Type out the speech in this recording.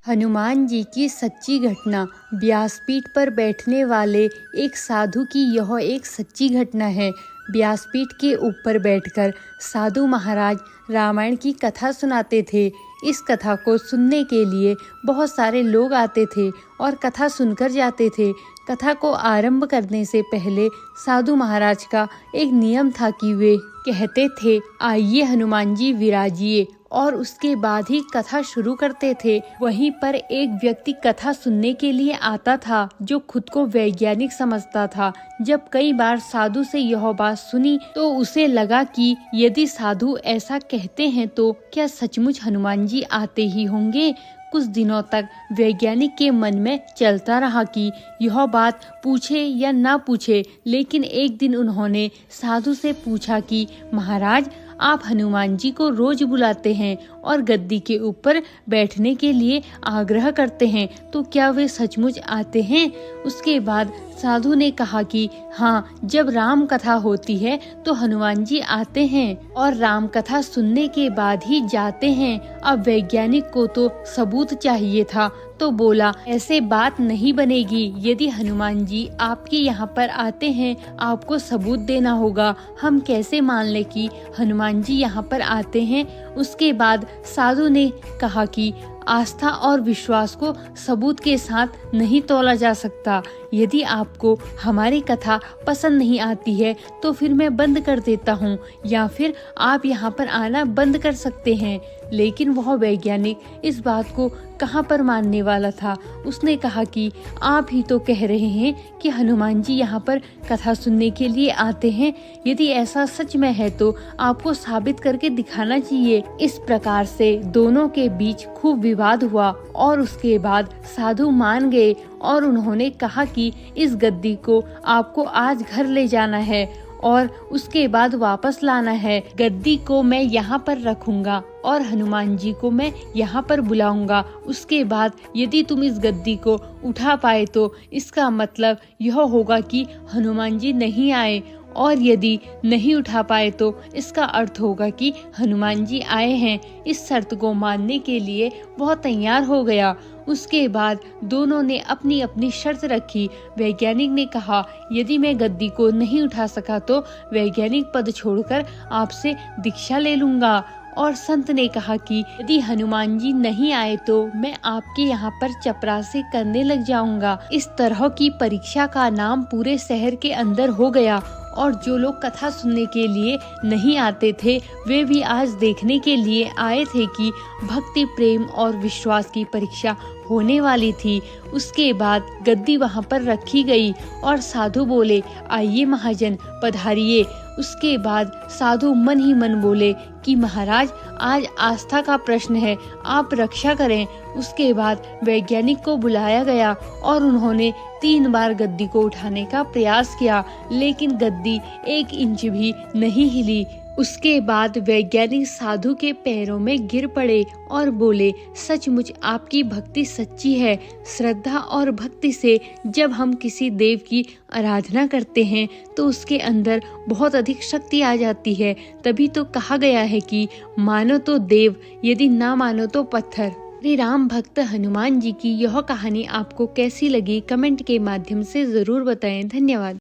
हनुमान जी की सच्ची घटना। व्यासपीठ पर बैठने वाले एक साधु की यह एक सच्ची घटना है। व्यासपीठ के ऊपर बैठकर साधु महाराज रामायण की कथा सुनाते थे। इस कथा को सुनने के लिए बहुत सारे लोग आते थे और कथा सुनकर जाते थे। कथा को आरंभ करने से पहले साधु महाराज का एक नियम था कि वे कहते थे, आइए हनुमान जी विराजिए, और उसके बाद ही कथा शुरू करते थे। वहीं पर एक व्यक्ति कथा सुनने के लिए आता था जो खुद को वैज्ञानिक समझता था। जब कई बार साधु से यह बात सुनी तो उसे लगा कि यदि साधु ऐसा कहते हैं तो क्या सचमुच हनुमान जी आते ही होंगे। कुछ दिनों तक वैज्ञानिक के मन में चलता रहा कि यह बात पूछे या ना पूछे, लेकिन एक दिन उन्होंने साधु से पूछा कि महाराज, आप हनुमान जी को रोज बुलाते हैं और गद्दी के ऊपर बैठने के लिए आग्रह करते हैं, तो क्या वे सचमुच आते हैं? उसके बाद साधु ने कहा कि हाँ, जब राम कथा होती है तो हनुमान जी आते हैं और राम कथा सुनने के बाद ही जाते हैं। अब वैज्ञानिक को तो सबूत चाहिए था, तो बोला, ऐसे बात नहीं बनेगी। यदि हनुमान जी आपके यहाँ पर आते हैं, आपको सबूत देना होगा। हम कैसे मान ले कि हनुमान जी यहाँ पर आते हैं? उसके बाद साधु ने कहा कि आस्था और विश्वास को सबूत के साथ नहीं तोला जा सकता। यदि आपको हमारी कथा पसंद नहीं आती है तो फिर मैं बंद कर देता हूँ, या फिर आप यहाँ पर आना बंद कर सकते हैं। लेकिन वह वैज्ञानिक इस बात को कहाँ पर मानने वाला था। उसने कहा कि आप ही तो कह रहे हैं कि हनुमान जी यहाँ पर कथा सुनने के लिए आते हैं। यदि ऐसा सच में है तो आपको साबित करके दिखाना चाहिए। इस प्रकार से दोनों के बीच खूब विवाद हुआ और उसके बाद साधु मान गए और उन्होंने कहा कि इस गद्दी को आपको आज घर ले जाना है और उसके बाद वापस लाना है। गद्दी को मैं यहाँ पर रखूंगा और हनुमान जी को मैं यहाँ पर बुलाऊंगा। उसके बाद यदि तुम इस गद्दी को उठा पाए तो इसका मतलब यह होगा कि हनुमान जी नहीं आए, और यदि नहीं उठा पाए तो इसका अर्थ होगा कि हनुमान जी आए हैं। इस शर्त को मानने के लिए वह तैयार हो गया। उसके बाद दोनों ने अपनी अपनी शर्त रखी। वैज्ञानिक ने कहा, यदि मैं गद्दी को नहीं उठा सका तो वैज्ञानिक पद छोड़कर आपसे दीक्षा ले लूंगा। और संत ने कहा कि यदि हनुमान जी नहीं आए तो मैं आपके यहाँ पर चपरासी करने लग जाऊंगा। इस तरह की परीक्षा का नाम पूरे शहर के अंदर हो गया और जो लोग कथा सुनने के लिए नहीं आते थे वे भी आज देखने के लिए आए थे कि भक्ति, प्रेम और विश्वास की परीक्षा होने वाली थी। उसके बाद गद्दी वहां पर रखी गई और साधु बोले, आइए महाजन पधारिए। उसके बाद साधु मन ही मन बोले कि महाराज, आज आस्था का प्रश्न है, आप रक्षा करें। उसके बाद वैज्ञानिक को बुलाया गया और उन्होंने 3 बार गद्दी को उठाने का प्रयास किया, लेकिन गद्दी 1 इंच भी नहीं हिली। उसके बाद वैज्ञानिक साधु के पैरों में गिर पड़े और बोले, सचमुच आपकी भक्ति सच्ची है। श्रद्धा और भक्ति से जब हम किसी देव की आराधना करते हैं तो उसके अंदर बहुत अधिक शक्ति आ जाती है। तभी तो कहा गया है कि मानो तो देव, यदि ना मानो तो पत्थर। श्री राम भक्त हनुमान जी की यह कहानी आपको कैसी लगी, कमेंट के माध्यम से जरूर बताएं। धन्यवाद।